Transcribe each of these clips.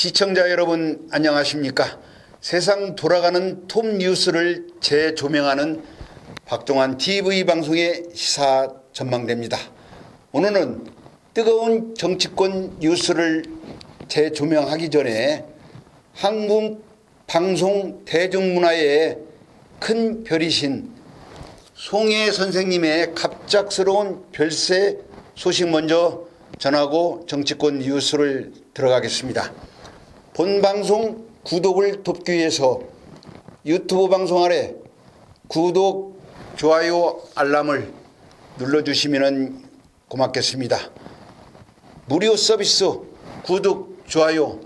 시청자 여러분 안녕하십니까? 세상 돌아가는 톱 뉴스를 재조명하는 박종환 TV 방송의 시사 전망대입니다. 오늘은 뜨거운 정치권 뉴스를 재조명하기 전에 한국 방송 대중문화의 큰 별이신 송혜 선생님의 갑작스러운 별세 소식 먼저 전하고 정치권 뉴스를 들어가겠습니다. 본 방송 구독을 돕기 위해서 유튜브 방송 아래 구독, 좋아요, 알람을 눌러주시면 고맙겠습니다. 무료 서비스 구독, 좋아요,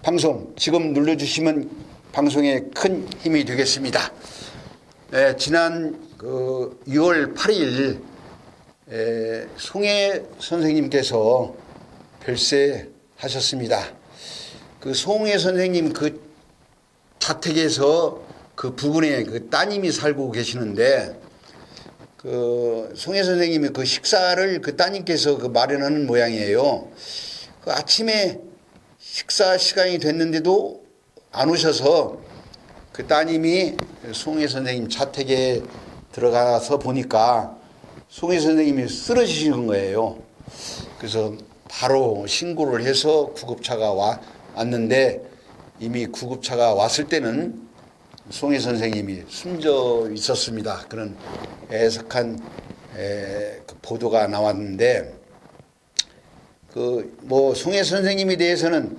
방송 지금 눌러주시면 방송에 큰 힘이 되겠습니다. 지난 6월 8일 송혜 선생님께서 별세하셨습니다. 그 송혜 선생님 그 자택에서 그 부근에 그 따님이 살고 계시는데 그 송혜 선생님이 그 식사를 그 따님께서 그 마련하는 모양이에요. 그 아침에 식사 시간이 됐는데도 안 오셔서 그 따님이 송혜 선생님 자택에 들어가서 보니까 송혜 선생님이 쓰러지시는 거예요. 그래서 바로 신고를 해서 구급차가 왔는데 이미 구급차가 왔을 때는 송혜 선생님이 숨져 있었습니다. 그런 애석한 보도가 나왔는데 송혜 선생님에 대해서는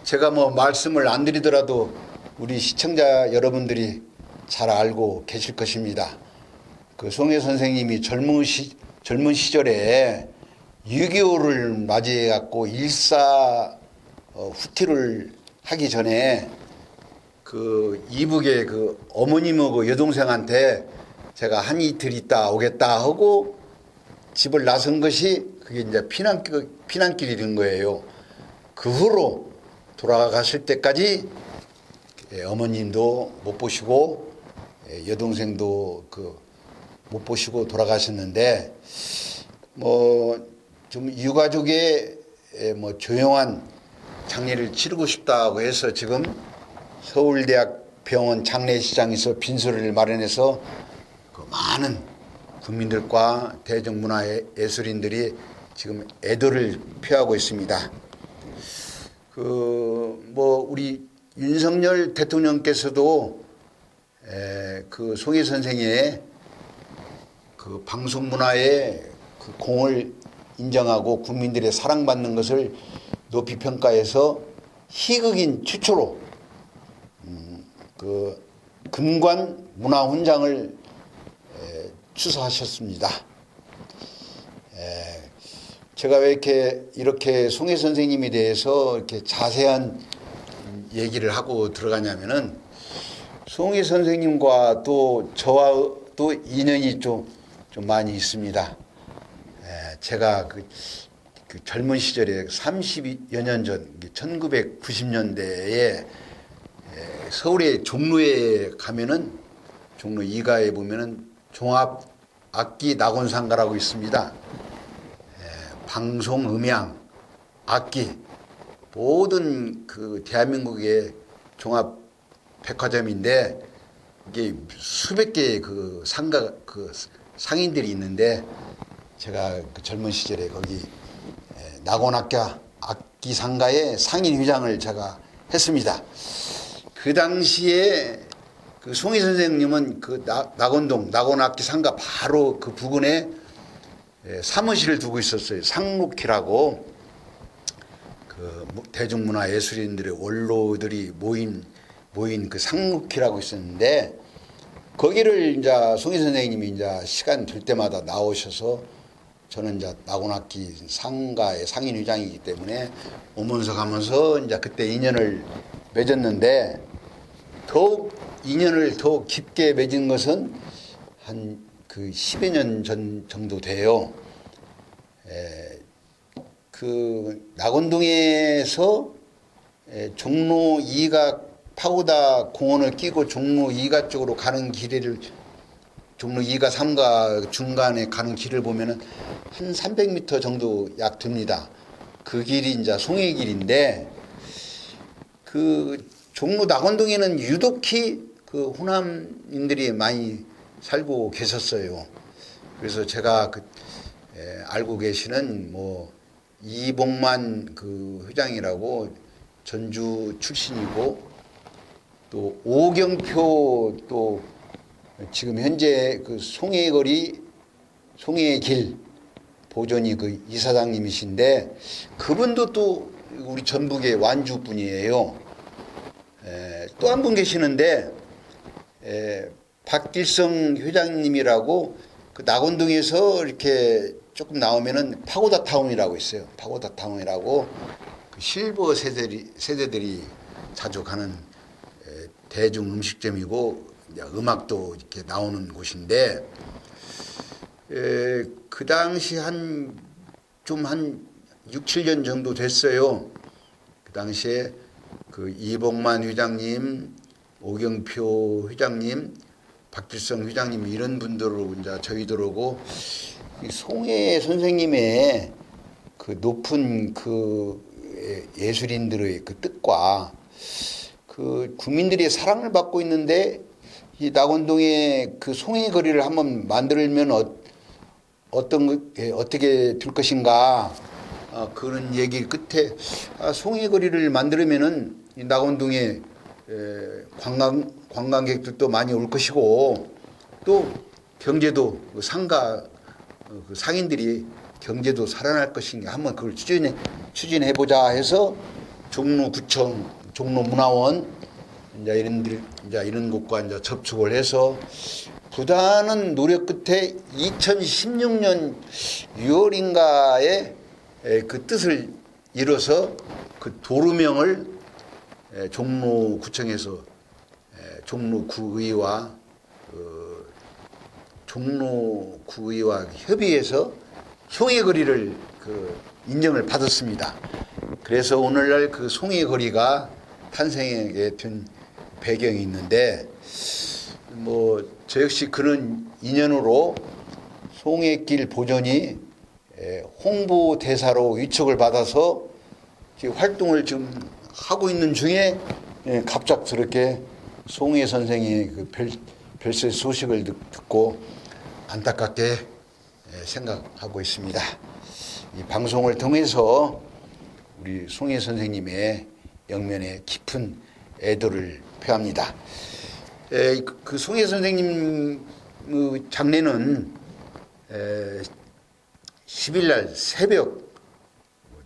제가 말씀을 안 드리더라도 우리 시청자 여러분들이 잘 알고 계실 것입니다. 그 송혜 선생님이 젊은 시절에 6.25를 맞이해 갖고 일사 후퇴를 하기 전에 그 이북의 그 어머님하고 여동생한테 제가 한 이틀 있다 오겠다 하고 집을 나선 것이 그게 이제 피난길이 된 거예요. 그 후로 돌아가실 때까지 어머님도 못 보시고 여동생도 못 보시고 돌아가셨는데 좀 유가족의 조용한 장례를 치르고 싶다고 해서 지금 서울대학 병원 장례식장에서 빈소를 마련해서 그 많은 국민들과 대중문화 예술인들이 지금 애도를 표하고 있습니다. 우리 윤석열 대통령께서도 그 송혜 선생의 그 방송 문화의 그 공을 인정하고 국민들의 사랑받는 것을 높이 평가해서 희극인 최초로 그 금관 문화훈장을 추서하셨습니다. 제가 왜 이렇게 송혜 선생님에 대해서 이렇게 자세한 얘기를 하고 들어가냐면은 송혜 선생님과 또 저와 또 인연이 좀 많이 있습니다. 제가 그 젊은 시절에 30여 년 전 1990년대에 서울의 종로에 가면은 종로 2가에 보면은 종합 악기 낙원상가라고 있습니다. 방송, 음향, 악기 모든 그 대한민국의 종합 백화점인데 이게 수백 개의 그 상가 상인들이 있는데 제가 그 젊은 시절에 거기 낙원악기 상가의 상인 회장을 제가 했습니다. 그 당시에 그 송혜 선생님은 그 낙원동 낙원악기 상가 바로 그 부근에 사무실을 두고 있었어요. 상록회라고 그 대중문화 예술인들의 원로들이 모인 그 상록회라고 있었는데 거기를 이제 송혜 선생님이 이제 시간 될 때마다 나오셔서 저는 이제 낙원악기 상가의 상인회장이기 때문에 오면서 가면서 이제 그때 인연을 맺었는데 더욱 인연을 더 깊게 맺은 것은 한 그 10여 년 전 정도 돼요. 그 낙원동에서 종로 2가 파고다 공원을 끼고 종로 2가 쪽으로 가는 길을 종로 2가 3가 중간에 가는 길을 보면은 한 300m 정도 약 됩니다. 그 길이 이제 송해길인데 그 종로 낙원동에는 유독히 그 호남인들이 많이 살고 계셨어요. 그래서 제가 알고 계시는 뭐 이봉만 그 회장이라고 전주 출신이고, 또 오경표, 또 지금 현재 그 송해거리 송해길 보존이 그 이사장님이신데, 그분도 또 우리 전북의 완주 분이에요. 또 한 분 계시는데, 박길성 회장님이라고 그 낙원동에서 이렇게 조금 나오면은 파고다 타운이라고 있어요. 파고다 타운이라고 그 실버 세대들이 자주 가는 대중 음식점이고, 음악도 이렇게 나오는 곳인데, 그 당시 한 6, 7년 정도 됐어요. 그 당시에 그 이봉만 회장님, 오경표 회장님, 박길성 회장님 이런 분들로 이제 저희들하고 송해 선생님의 그 높은 그 예술인들의 그 뜻과 그 국민들의 사랑을 받고 있는데, 이 낙원동에 그 송해 거리를 한번 만들면 어떻게 될 것인가, 그런 얘기 끝에 송해 거리를 만들면은 이 낙원동에 관광객들도 많이 올 것이고, 또 경제도 그 상인들이 경제도 살아날 것인가, 한번 그걸 추진해 보자 해서 종로구청, 종로문화원 이제 이런 곳과 이제 접촉을 해서 부단한 노력 끝에 2016년 6월인가에 그 뜻을 이뤄서 그 도로명을 종로구청에서 종로구의와 협의해서 송해거리를 그 인정을 받았습니다. 그래서 오늘날 그 송해거리가 탄생하게 된 배경이 있는데, 뭐 저 역시 그런 인연으로 송해길 보존이 홍보대사로 위촉을 받아서 활동을 지금 하고 있는 중에 갑작스럽게 송해 선생의 그 별세 소식을 듣고 안타깝게 생각하고 있습니다. 이 방송을 통해서 우리 송해 선생님의 영면에 깊은 애도를 표합니다. 그 송해 선생님 장례는 10일 날 새벽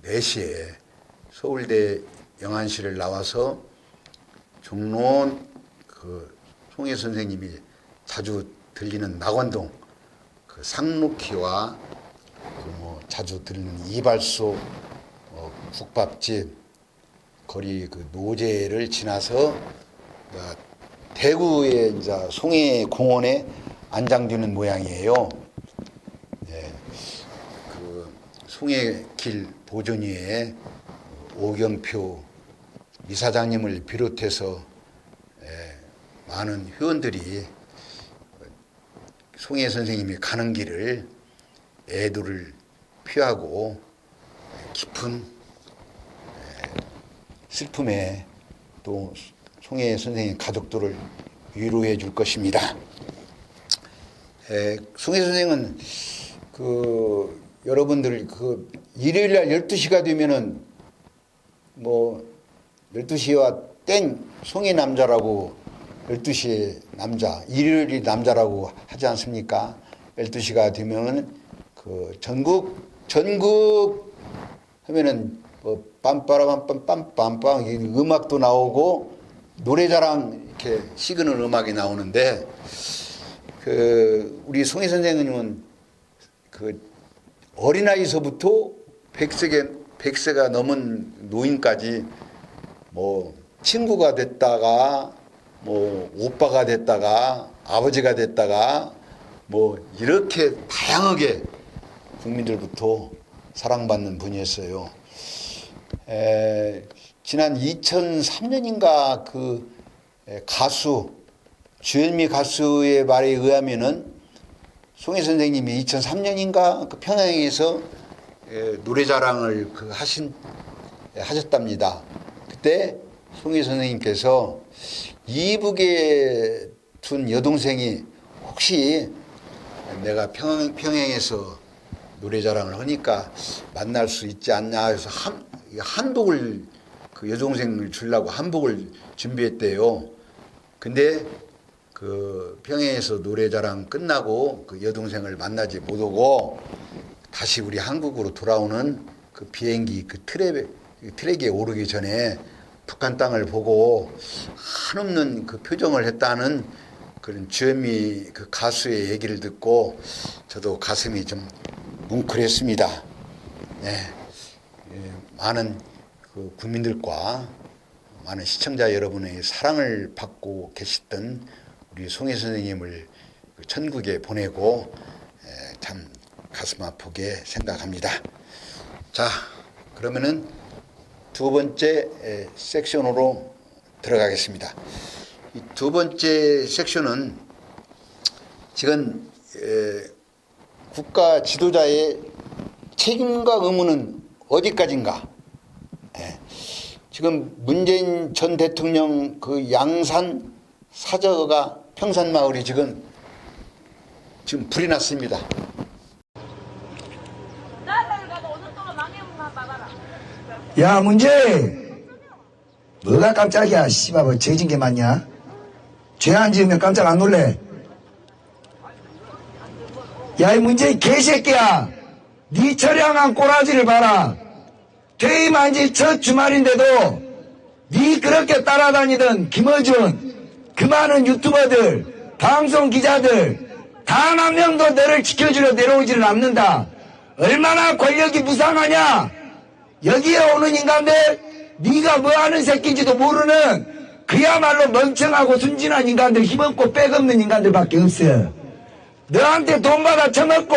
4시에 서울대 영안실을 나와서 종로 그 송해 선생님이 자주 들리는 낙원동 그 상록희와 그 뭐 자주 들리는 이발소, 국밥집, 거리 그 노제를 지나서 대구의 이제 송해 공원에 안장되는 모양이에요. 네, 그 송해길 보존위에 오경표 이사장님을 비롯해서 많은 회원들이 송해 선생님이 가는 길을 애도를 표하고 깊은 슬픔에 또 송해 선생님 가족들을 위로해 줄 것입니다. 송해 선생은 그 여러분들 그 일요일 날 12시가 되면은 뭐 12시와 땡 송해 남자라고 12시에 남자, 일요일이 남자라고 하지 않습니까? 12시가 되면은 그 전국 하면은 뭐 빰빠라빰빰빰빰빰 음악도 나오고 노래자랑 이렇게 시그널 음악이 나오는데, 그 우리 송해 선생님은 그 어린아이서부터 100세가 넘은 노인까지 뭐 친구가 됐다가 뭐 오빠가 됐다가 아버지가 됐다가 뭐 이렇게 다양하게 국민들부터 사랑받는 분이었어요. 지난 2003년인가 그 가수 주현미 가수의 말에 의하면은 송해 선생님이 2003년인가 그 평양에서 노래자랑을 하셨답니다. 그때 송희 선생님께서 이북에 둔 여동생이 혹시 내가 평양에서 노래자랑을 하니까 만날 수 있지 않냐 해서 한복을 그 여동생을 주려고 한복을 준비했대요. 근데 그 평양에서 노래자랑 끝나고 그 여동생을 만나지 못하고 다시 우리 한국으로 돌아오는 그 비행기 그 트랙에 오르기 전에 북한 땅을 보고 한없는 그 표정을 했다는 그런 주현미 그 가수의 얘기를 듣고 저도 가슴이 좀 뭉클했습니다. 네. 많은 그 국민들과 많은 시청자 여러분의 사랑을 받고 계셨던 우리 송혜 선생님을 천국에 보내고 참 가슴 아프게 생각합니다. 자, 그러면은 두 번째 섹션으로 들어가겠습니다. 이 두 번째 섹션은 지금 국가 지도자의 책임과 의무는 어디까지인가? 지금 문재인 전 대통령 그 양산 사저가 평산마을이 지금 불이 났습니다. 야, 문제! 뭐가 깜짝이야, 씨발, 뭐 죄진 게 많냐? 죄 안 지으면 깜짝 안 놀래? 야, 이 문제 개새끼야! 네 처량한 꼬라지를 봐라! 퇴임한 지 첫 주말인데도 네 그렇게 따라다니던 김어준, 그 많은 유튜버들, 방송 기자들 단 한 명도 너를 지켜주려 내려오지를 않는다. 얼마나 권력이 무상하냐? 여기에 오는 인간들, 네가 뭐하는 새끼인지도 모르는 그야말로 멍청하고 순진한 인간들, 힘없고 빽없는 인간들밖에 없어. 너한테 돈 받아 처먹고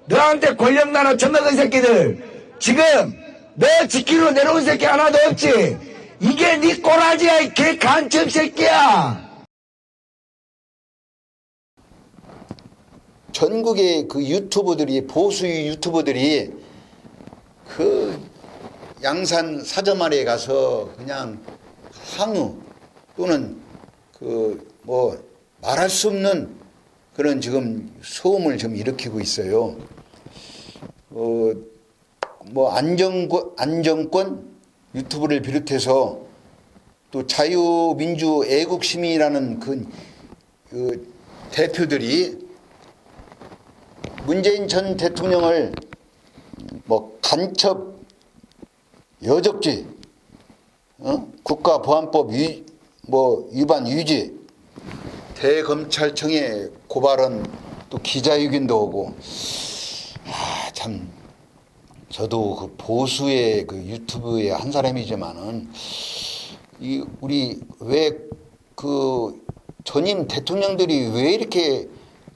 너한테 권력 나눠 처먹은 새끼들, 지금 너 지키러 내려온 새끼 하나도 없지? 이게 네 꼬라지야, 이 개 간첩 새끼야. 전국의 그 유튜버들이, 보수 유튜버들이 그 양산 사저말에 가서 그냥 항의 또는 그 뭐 말할 수 없는 그런 지금 소음을 좀 일으키고 있어요. 뭐 안정권 유튜브를 비롯해서 또 자유민주 애국시민이라는 그 대표들이 문재인 전 대통령을 뭐 간첩, 여적죄, 국가보안법 위반 유죄, 대검찰청에 고발은 또 기자회견도 오고, 참 저도 그 보수의 그 유튜브의 한 사람이지만은 우리 왜 그 전임 대통령들이 왜 이렇게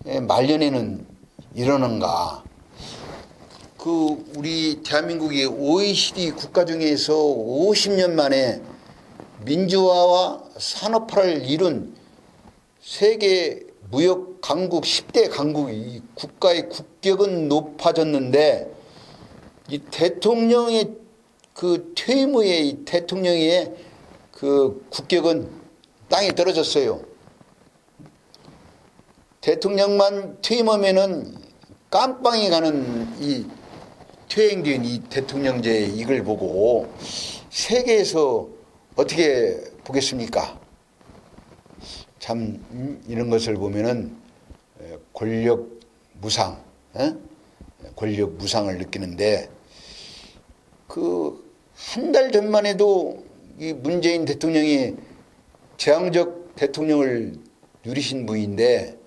말년에는 이러는가? 그 우리 대한민국이 OECD 국가 중에서 50년 만에 민주화와 산업화를 이룬 세계 무역 강국 10대 강국, 이 국가의 국격은 높아졌는데 이 대통령의 그 퇴임 후에 이 대통령의 그 국격은 땅에 떨어졌어요. 대통령만 퇴임하면은 깜빵에 가는 이 퇴행된 이 대통령제 이걸 보고 세계에서 어떻게 보겠습니까? 참 이런 것을 보면은 권력 무상, 권력 무상을 느끼는데 그 한 달 전만 해도 이 문재인 대통령이 제왕적 대통령을 누리신 분인데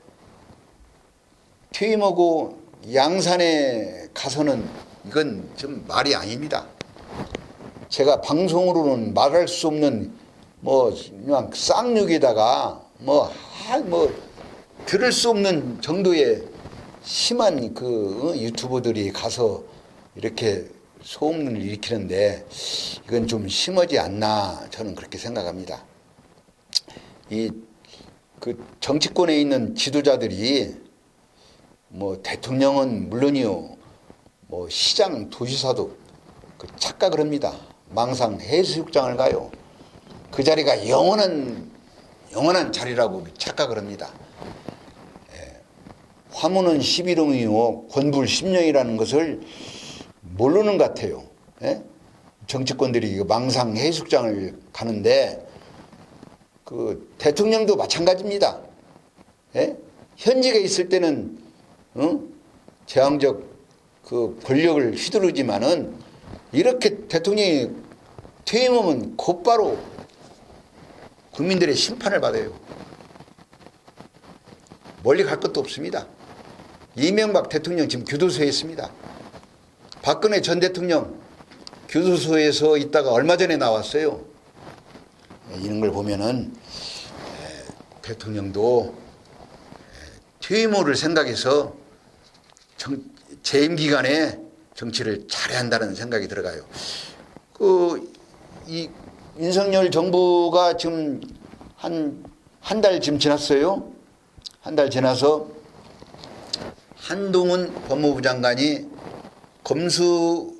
퇴임하고 양산에 가서는 이건 좀 말이 아닙니다. 제가 방송으로는 말할 수 없는 뭐 그냥 쌍욕에다가 뭐 들을 수 없는 정도의 심한 그 유튜버들이 가서 이렇게 소음을 일으키는데 이건 좀 심하지 않나 저는 그렇게 생각합니다. 이 그 정치권에 있는 지도자들이 뭐 대통령은 물론이요, 뭐 시장 도지사도 그 착각을 합니다. 망상 해수욕장을 가요. 그 자리가 영원한 자리라고 착각을 합니다. 화무는 11홍이요 권불 10령이라는 것을 모르는 것 같아요. 예? 정치권들이 망상 해수욕장을 가는데 그 대통령도 마찬가지입니다. 예? 현직에 있을 때는 제왕적 그 권력을 휘두르지만은 이렇게 대통령이 퇴임하면 곧바로 국민들의 심판을 받아요. 멀리 갈 것도 없습니다. 이명박 대통령 지금 교도소에 있습니다. 박근혜 전 대통령 교도소에서 있다가 얼마 전에 나왔어요. 이런 걸 보면은 대통령도 퇴임호를 생각해서 재임 기간에 정치를 잘해야 한다는 생각이 들어가요. 이 윤석열 정부가 지금 한 달 지금 지났어요. 한 달 지나서 한동훈 법무부 장관이 검수의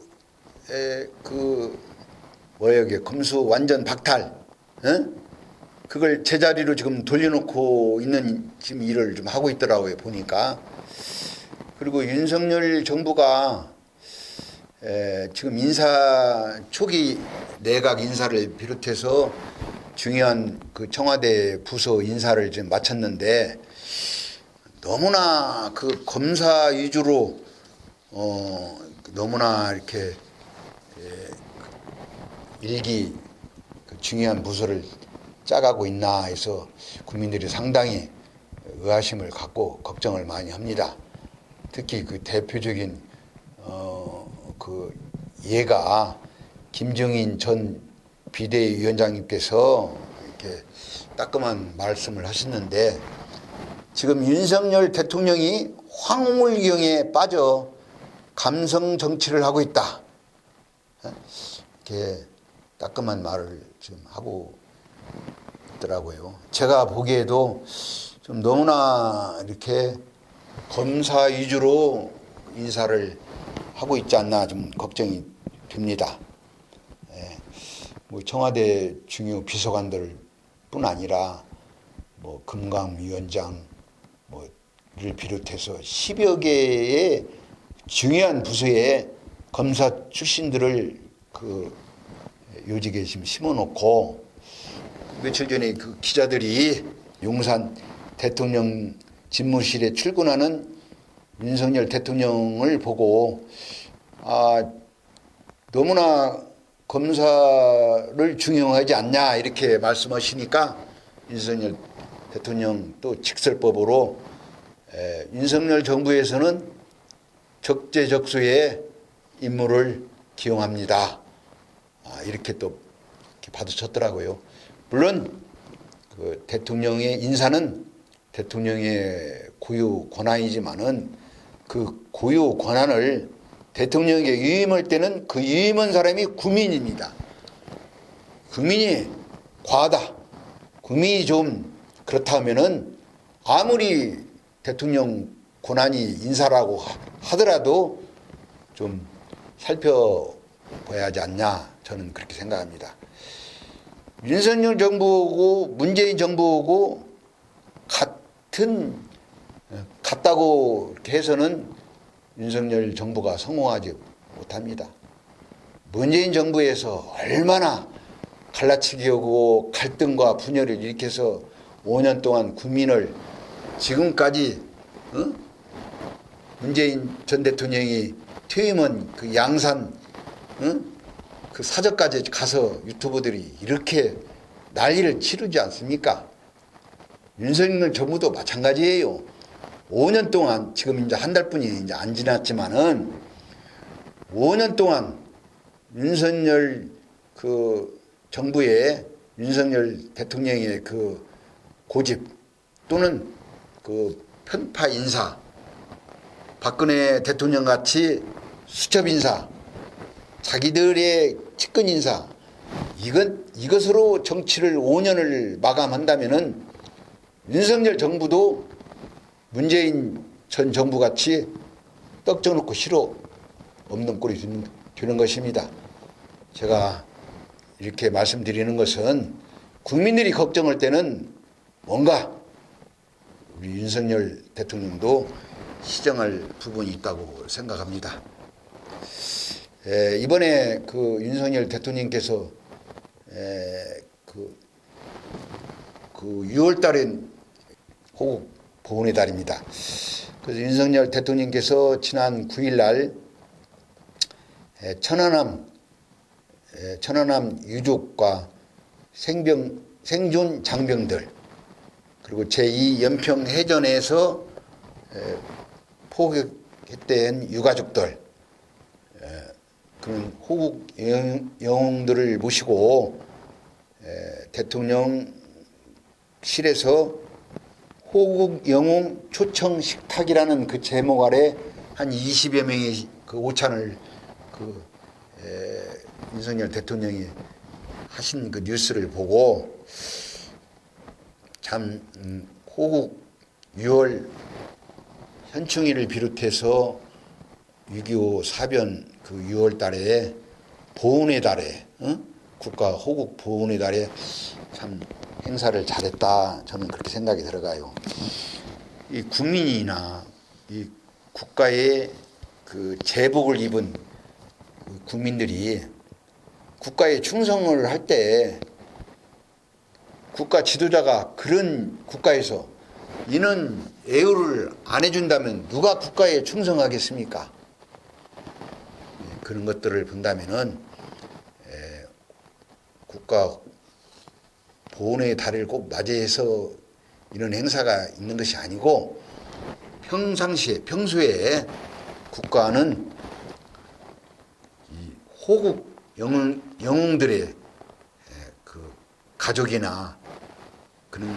검수 완전 박탈, 그걸 제자리로 지금 돌려놓고 있는 지금 일을 좀 하고 있더라고요, 보니까. 그리고 윤석열 정부가 지금 초기 내각 인사를 비롯해서 중요한 그 청와대 부서 인사를 지금 마쳤는데 너무나 그 검사 위주로 너무나 이렇게 일기 중요한 부서를 짜가고 있나 해서 국민들이 상당히 의아심을 갖고 걱정을 많이 합니다. 특히 그 대표적인 그 예가 김정인 전 비대위원장님께서 이렇게 따끔한 말씀을 하셨는데 지금 윤석열 대통령이 황홀경에 빠져 감성 정치를 하고 있다. 이렇게 따끔한 말을 지금 하고 있더라고요. 제가 보기에도 좀 너무나 이렇게 검사 위주로 인사를 하고 있지 않나 좀 걱정이 됩니다. 뭐 청와대 중요 비서관들 뿐 아니라 뭐 금감위원장 뭐를 비롯해서 10여 개의 중요한 부서에 검사 출신들을 그 요직에 지금 심어놓고 며칠 전에 그 기자들이 용산 대통령 집무실에 출근하는 윤석열 대통령을 보고 너무나 검사를 중용하지 않냐 이렇게 말씀하시니까 윤석열 대통령 또 직설법으로 윤석열 정부에서는 적재적소에 인물을 기용합니다. 이렇게 또 이렇게 받아쳤더라고요. 물론 그 대통령의 인사는 대통령의 고유 권한이지만은 그 고유 권한을 대통령에게 위임할 때는 그 위임한 사람이 국민입니다. 국민이 과하다. 국민이 좀 그렇다면은 아무리 대통령 권한이 인사라고 하더라도 좀 살펴봐야 하지 않냐 저는 그렇게 생각합니다. 윤석열 정부하고 문재인 정부하고 같다고 이렇게 해서는 윤석열 정부가 성공하지 못합니다. 문재인 정부에서 얼마나 갈라치기 하고 갈등과 분열을 일으켜서 5년 동안 국민을 지금까지 문재인 전 대통령이 퇴임한 그 양산 그 사저까지 가서 유튜버들이 이렇게 난리를 치르지 않습니까? 윤석열 정부도 마찬가지예요. 5년 동안 지금 이제 한 달뿐이 이제 안 지났지만은 5년 동안 윤석열 그 정부의 윤석열 대통령의 그 고집 또는 그 편파 인사 박근혜 대통령 같이 수첩 인사 자기들의 측근 인사 이것으로 정치를 5년을 마감한다면은 윤석열 정부도 문재인 전 정부 같이 떡져놓고 실어 없는 꼴이 되는 것입니다. 제가 이렇게 말씀드리는 것은 국민들이 걱정할 때는 뭔가 우리 윤석열 대통령도 시정할 부분이 있다고 생각합니다. 이번에 그 윤석열 대통령께서 그 6월 달엔 호국 보훈의 달입니다. 그래서 윤석열 대통령께서 지난 9일 날 천안함 유족과 생존 장병들 그리고 제2 연평 해전에서 포격했던 유가족들 그런 호국 영웅들을 모시고 대통령실에서 호국 영웅 초청 식탁이라는 그 제목 아래 한 20여 명의 그 오찬을 윤석열 대통령이 하신 그 뉴스를 보고 참 호국 6월 현충일을 비롯해서 6.25 사변 그 6월 달에 보훈의 달에 국가 호국 보훈의 달에 참 행사를 잘했다 저는 그렇게 생각이 들어가요. 이 국민이나 이 국가의 그 제복을 입은 국민들이 국가에 충성을 할 때 국가 지도자가 그런 국가에서 이는 애우를 안 해준다면 누가 국가에 충성하겠습니까? 그런 것들을 본다면은 국가 보훈의 달을 꼭 맞이해서 이런 행사가 있는 것이 아니고 평소에 국가는 이 호국 영웅들의 그 가족이나 그런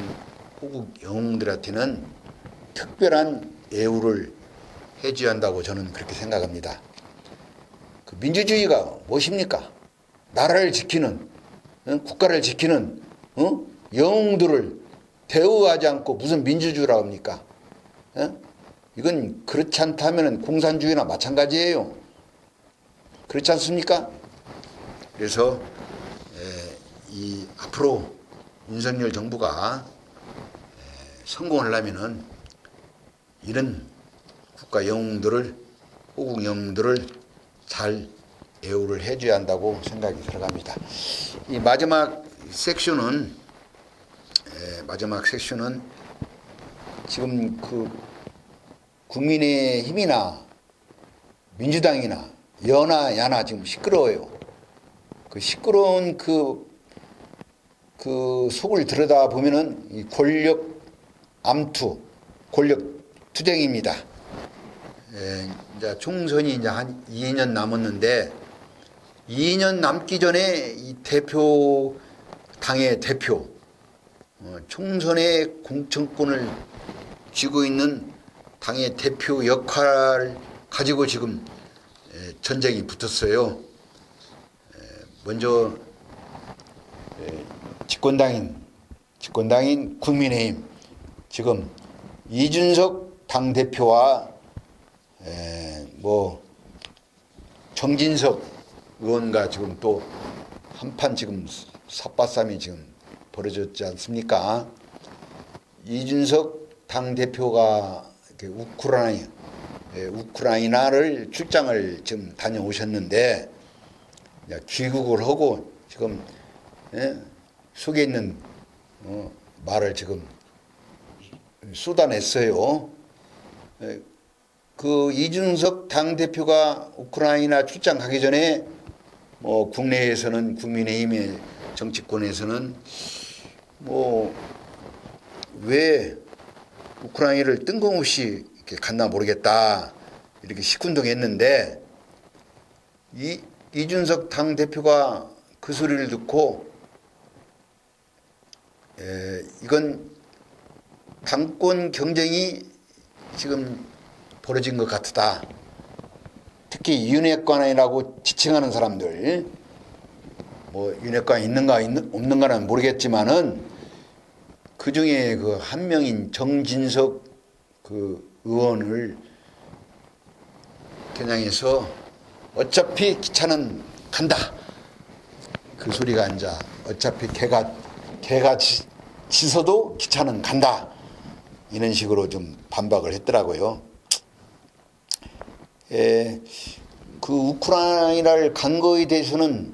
호국 영웅들한테는 특별한 예우를 해줘야 한다고 저는 그렇게 생각합니다. 그 민주주의가 무엇입니까? 나라를 지키는 국가를 지키는 영웅들을 대우하지 않고 무슨 민주주의라고 합니까? 이건 그렇지 않다면 공산주의나 마찬가지예요. 그렇지 않습니까? 그래서 이 앞으로 윤석열 정부가 성공하려면은 이런 국가 영웅들을 호국 영웅들을 잘 예우를 해줘야 한다고 생각이 들어갑니다. 이 마지막 섹션은 지금 그 국민의힘이나 민주당이나 여나 야나 지금 시끄러워요. 그 시끄러운 그 속을 들여다 보면은 이 권력 암투, 권력 투쟁입니다. 이제 총선이 이제 한 2년 남았는데 2년 남기 전에 이 당의 대표, 총선의 공천권을 쥐고 있는 당의 대표 역할을 가지고 지금 전쟁이 붙었어요. 먼저 집권당인 국민의힘 지금 이준석 당대표와 정진석 의원과 지금 또 한판 지금 삿바싸움이 지금 벌어졌지 않습니까? 이준석 당대표가 우크라이나를 출장을 지금 다녀오셨는데 귀국을 하고 지금 속에 있는 말을 지금 쏟아냈어요. 그 이준석 당대표가 우크라이나 출장 가기 전에 국내에서는 국민의힘의 정치권에서는 왜 우크라이나를 뜬금없이 이렇게 갔나 모르겠다 이렇게 시큰둥했는데 이준석 당대표가 그 소리를 듣고 이건 당권 경쟁이 지금 벌어진 것 같다. 특히 윤핵관이라고 지칭하는 사람들, 윤핵관이 있는가 없는가는 모르겠지만은 그 중에 그 한 명인 정진석 그 의원을 겨냥해서 어차피 기차는 간다. 그 소리가 이제 어차피 걔가 개가 짖어도 기차는 간다. 이런 식으로 좀 반박을 했더라고요. 그 우크라이나를 간 거에 대해서는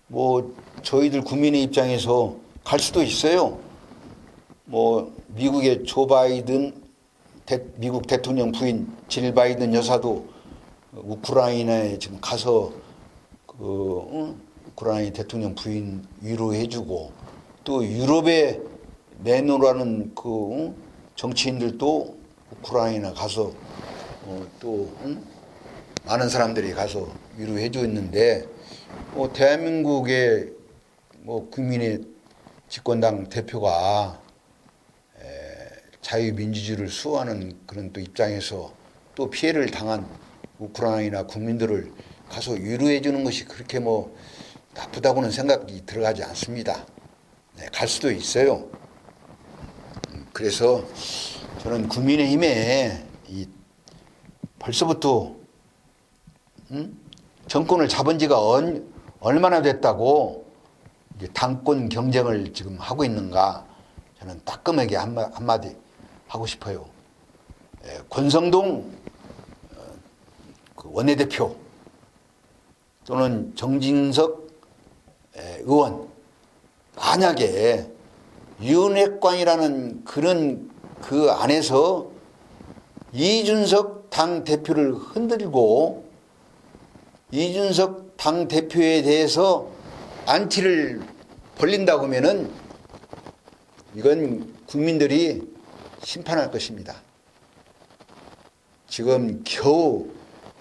뭐 저희들 국민의 입장에서 갈 수도 있어요. 뭐 미국의 조 바이든 미국 대통령 부인 질 바이든 여사도 우크라이나에 지금 가서 우크라이나 대통령 부인 위로해주고, 또 유럽에 내놓으라는 정치인들도 우크라이나 가서 또 많은 사람들이 가서 위로해주었는데, 대한민국의 국민의 집권당 대표가 자유민주주의를 수호하는 그런 또 입장에서 또 피해를 당한 우크라이나 국민들을 가서 위로해 주는 것이 그렇게 나쁘다고는 생각이 들어가지 않습니다. 네, 갈 수도 있어요. 그래서 저는 국민의힘에 벌써부터 정권을 잡은 지가 얼마나 됐다고 당권 경쟁을 지금 하고 있는가, 저는 따끔하게 한마디 하고 싶어요. 권성동 원내대표 또는 정진석 의원, 만약에 윤핵관이라는 그런 그 안에서 이준석 당대표를 흔들고 이준석 당대표에 대해서 안티를 벌린다고 하면은 이건 국민들이 심판할 것입니다. 지금 겨우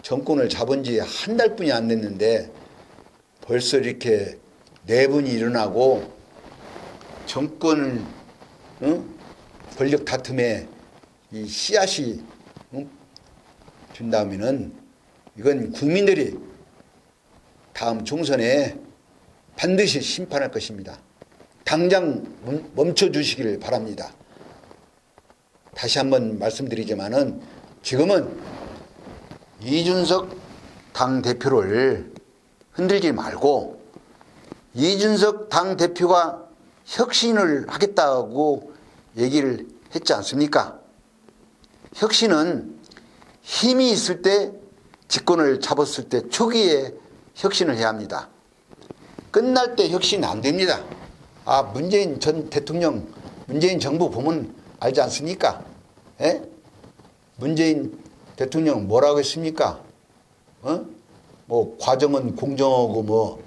정권을 잡은 지 한 달뿐이 안 됐는데 벌써 이렇게 내분이 일어나고 정권을 권력 다툼에 이 씨앗이 준다면은 이건 국민들이 다음 총선에 반드시 심판할 것입니다. 당장 멈춰 주시기를 바랍니다. 다시 한번 말씀드리지만은 지금은 이준석 당대표를 흔들지 말고 이준석 당대표가 혁신을 하겠다고 얘기를 했지 않습니까? 혁신은 힘이 있을 때, 집권을 잡았을 때 초기에 혁신을 해야 합니다. 끝날 때 혁신 안 됩니다. 문재인 전 대통령, 문재인 정부 보면 알지 않습니까? 예? 문재인 대통령 뭐라고 했습니까? 과정은 공정하고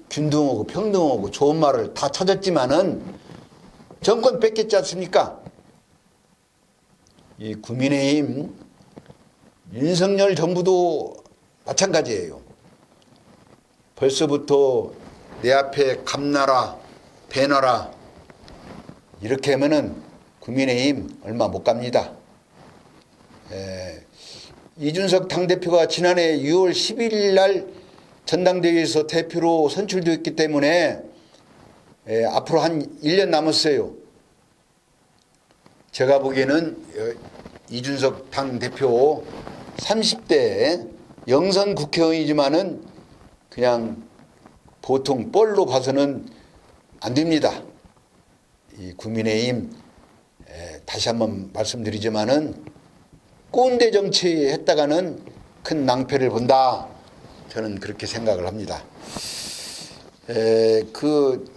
균등하고 평등하고 좋은 말을 다 찾았지만은 정권 뺏겼지 않습니까? 이 국민의힘 윤석열 정부도 마찬가지예요. 벌써부터 내 앞에 감나라 배나라 이렇게 하면은 국민의힘 얼마 못 갑니다. 이준석 당대표가 지난해 6월 11일 날 전당대회에서 대표로 선출되었기 때문에 앞으로 한 1년 남았어요. 제가 보기에는 이준석 당대표 30대 영선 국회의원이지만은 그냥 보통 뻘로 봐서는 안 됩니다. 이 국민의힘 다시 한번 말씀드리지만은 꼰대 정치 했다가는 큰 낭패를 본다. 저는 그렇게 생각을 합니다. 그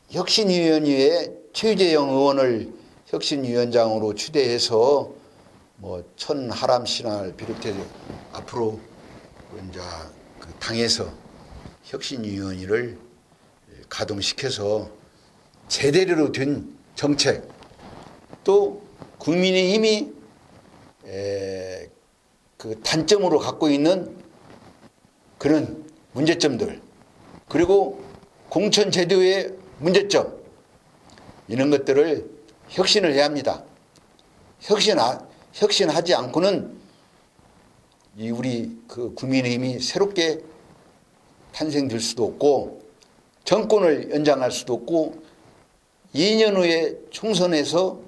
혁신위원회에 최재형 의원을 혁신위원장으로 추대해서 천하람 신화를 비롯해서 앞으로 이제 그 당에서 혁신위원회를 가동시켜서 제대로 된 정책, 또 국민의힘이 그 단점으로 갖고 있는 그런 문제점들, 그리고 공천 제도의 문제점, 이런 것들을 혁신을 해야 합니다. 혁신하지 않고는 우리 그 국민의힘이 새롭게 탄생될 수도 없고 정권을 연장할 수도 없고 2년 후에 총선에서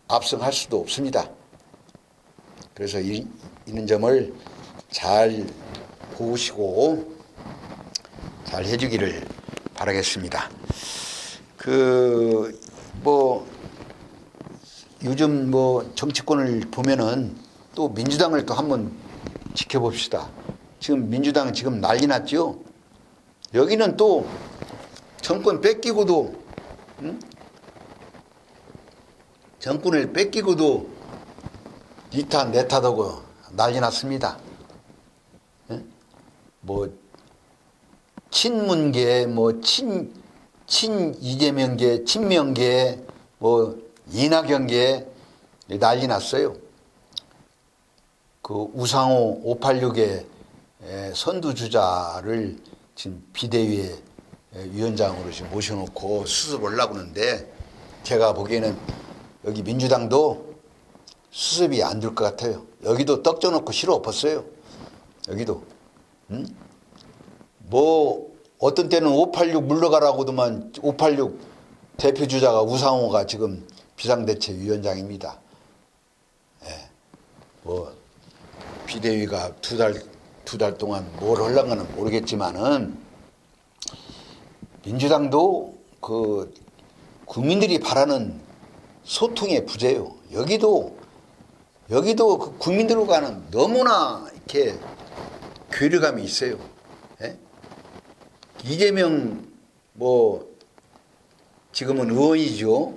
압승할 수도 없습니다. 그래서 이런 점을 잘 보시고 잘 해주기를 바라겠습니다. 뭐 요즘 뭐 정치권을 보면은 또 민주당을 또 한번 지켜봅시다. 지금 민주당 지금 난리 났죠. 여기는 또 정권 뺏기고도 정권을 뺏기고도 니탓 내탓하고 난리 났습니다. 뭐 친문계, 뭐 친 이재명계, 친명계, 뭐 이낙연계 난리 났어요. 그 우상호 586의 선두주자를 지금 비대위의 위원장으로 지금 모셔놓고 수습하려고 하는데 제가 보기에는 여기 민주당도 수습이 안 될 것 같아요. 여기도 떡 쪄놓고 실어 엎었어요. 여기도. 뭐 어떤 때는 586 물러가라고도만 586 대표주자가 우상호가 지금 비상대책위원장입니다. 예. 뭐 비대위가 두 달 동안 뭘 하려고는 모르겠지만은 민주당도 그 국민들이 바라는 소통의 부재요. 여기도 그 국민들과는 너무나 이렇게 괴리감이 있어요. 예? 이재명 뭐 지금은 의원이죠.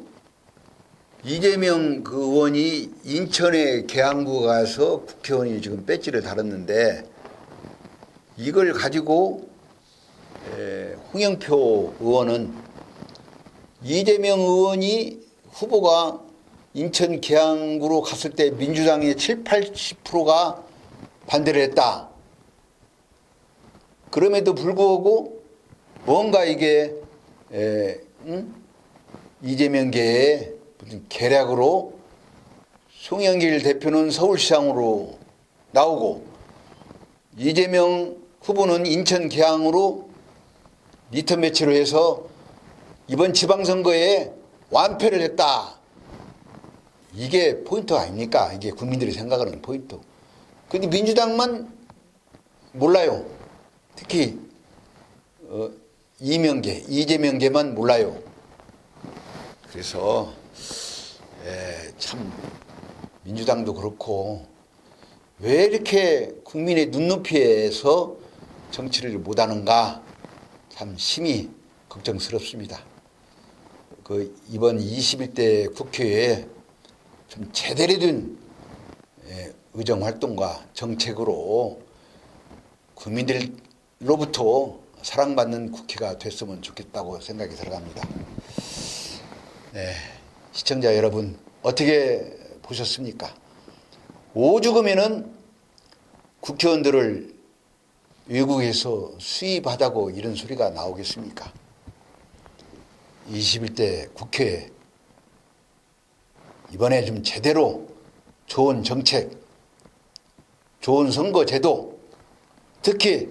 이재명 그 의원이 인천의 계양구 가서 국회의원이 지금 배지를 달았는데 이걸 가지고 홍영표 의원은 이재명 의원이 후보가 인천 계양구로 갔을 때 민주당의 7, 80%가 반대를 했다. 그럼에도 불구하고 뭔가 이게 이재명계의 무슨 계략으로 송영길 대표는 서울시장으로 나오고 이재명 후보는 인천 계양으로 리턴 매치로 해서 이번 지방선거에 완패를 했다. 이게 포인트 아닙니까? 이게 국민들이 생각하는 포인트. 근데 민주당만 몰라요. 특히 이재명계만 몰라요. 그래서 참 민주당도 그렇고 왜 이렇게 국민의 눈높이에서 정치를 못하는가 참 심히 걱정스럽습니다. 그 이번 21대 국회에 좀 제대로 된 의정활동과 정책으로 국민들로부터 사랑받는 국회가 됐으면 좋겠다고 생각이 들어갑니다. 시청자 여러분 어떻게 보셨습니까? 오죽이면은 국회의원들을 외국에서 수입하자고 이런 소리가 나오겠습니까? 21대 국회에 이번에 좀 제대로 좋은 정책, 좋은 선거제도, 특히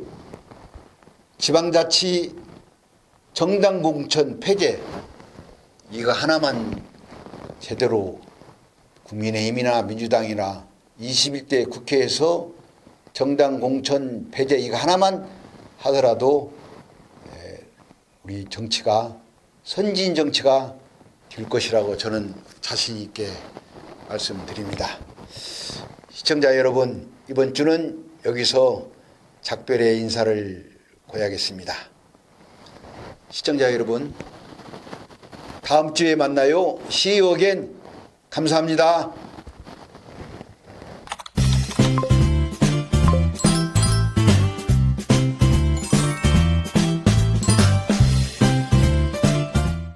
지방자치 정당공천 폐지 이거 하나만 제대로 국민의힘이나 민주당이나 21대 국회에서 정당공천 폐지 이거 하나만 하더라도 우리 정치가 선진 정치가 될 것이라고 저는 자신 있게 말씀드립니다. 시청자 여러분, 이번 주는 여기서 작별의 인사를 고야겠습니다. 시청자 여러분, 다음 주에 만나요. See you again. 감사합니다.